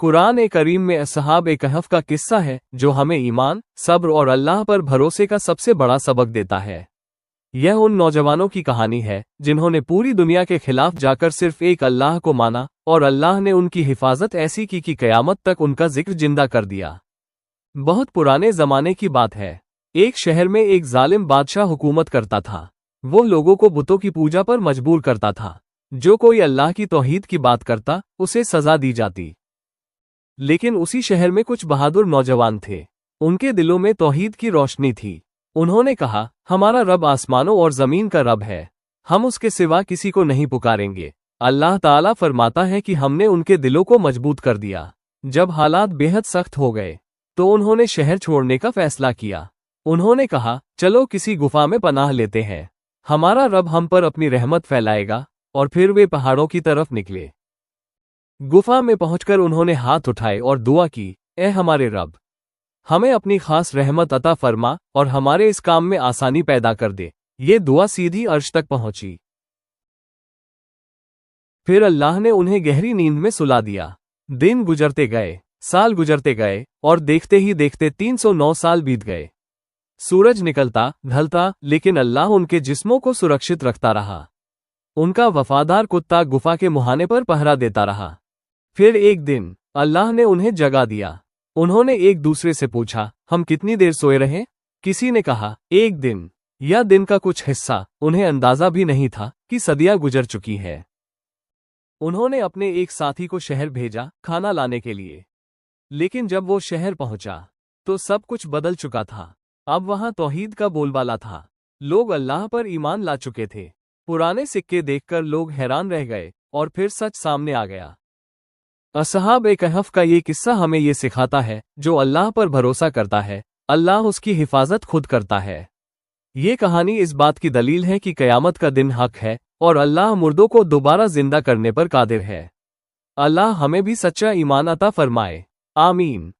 कुरान करीम में असहाब कहफ का किस्सा है जो हमें ईमान, सब्र और अल्लाह पर भरोसे का सबसे बड़ा सबक देता है। यह उन नौजवानों की कहानी है जिन्होंने पूरी दुनिया के खिलाफ जाकर सिर्फ एक अल्लाह को माना और अल्लाह ने उनकी हिफाजत ऐसी की कि कयामत तक उनका जिक्र जिंदा कर दिया। बहुत पुराने जमाने की बात है। एक शहर में एक जालिम बादशाह हुकूमत करता था। वो लोगों को बुतों की पूजा पर मजबूर करता था। जो कोई अल्लाह की तौहीद की बात करता उसे सजा दी जाती। लेकिन उसी शहर में कुछ बहादुर नौजवान थे। उनके दिलों में तौहीद की रोशनी थी। उन्होंने कहा, हमारा रब आसमानों और जमीन का रब है, हम उसके सिवा किसी को नहीं पुकारेंगे। अल्लाह ताला फरमाता है कि हमने उनके दिलों को मजबूत कर दिया। जब हालात बेहद सख्त हो गए तो उन्होंने शहर छोड़ने का फैसला किया। उन्होंने कहा, चलो किसी गुफा में पनाह लेते हैं, हमारा रब हम पर अपनी रहमत फैलाएगा। और फिर वे पहाड़ों की तरफ निकले। गुफा में पहुंचकर उन्होंने हाथ उठाए और दुआ की, ए हमारे रब, हमें अपनी खास रहमत अता फरमा और हमारे इस काम में आसानी पैदा कर दे। ये दुआ सीधी अर्श तक पहुंची। फिर अल्लाह ने उन्हें गहरी नींद में सुला दिया। दिन गुजरते गए, साल गुजरते गए और देखते ही देखते 309 साल बीत गए। सूरज निकलता ढलता, लेकिन अल्लाह उनके जिस्मों को सुरक्षित रखता रहा। उनका वफादार कुत्ता गुफा के मुहाने पर पहरा देता रहा। फिर एक दिन अल्लाह ने उन्हें जगा दिया। उन्होंने एक दूसरे से पूछा, हम कितनी देर सोए रहे? किसी ने कहा, एक दिन या दिन का कुछ हिस्सा। उन्हें अंदाजा भी नहीं था कि सदियां गुजर चुकी है। उन्होंने अपने एक साथी को शहर भेजा खाना लाने के लिए। लेकिन जब वो शहर पहुंचा तो सब कुछ बदल चुका था। अब वहां तौहीद का बोलबाला था। लोग अल्लाह पर ईमान ला चुके थे। पुराने सिक्के देखकर लोग हैरान रह गए और फिर सच सामने आ गया। असहाब कहफ का ये किस्सा हमें ये सिखाता है, जो अल्लाह पर भरोसा करता है अल्लाह उसकी हिफाजत खुद करता है। ये कहानी इस बात की दलील है कि कयामत का दिन हक है और अल्लाह मुर्दों को दोबारा जिंदा करने पर कादिर है। अल्लाह हमें भी सच्चा ईमान अता फरमाए। आमीन।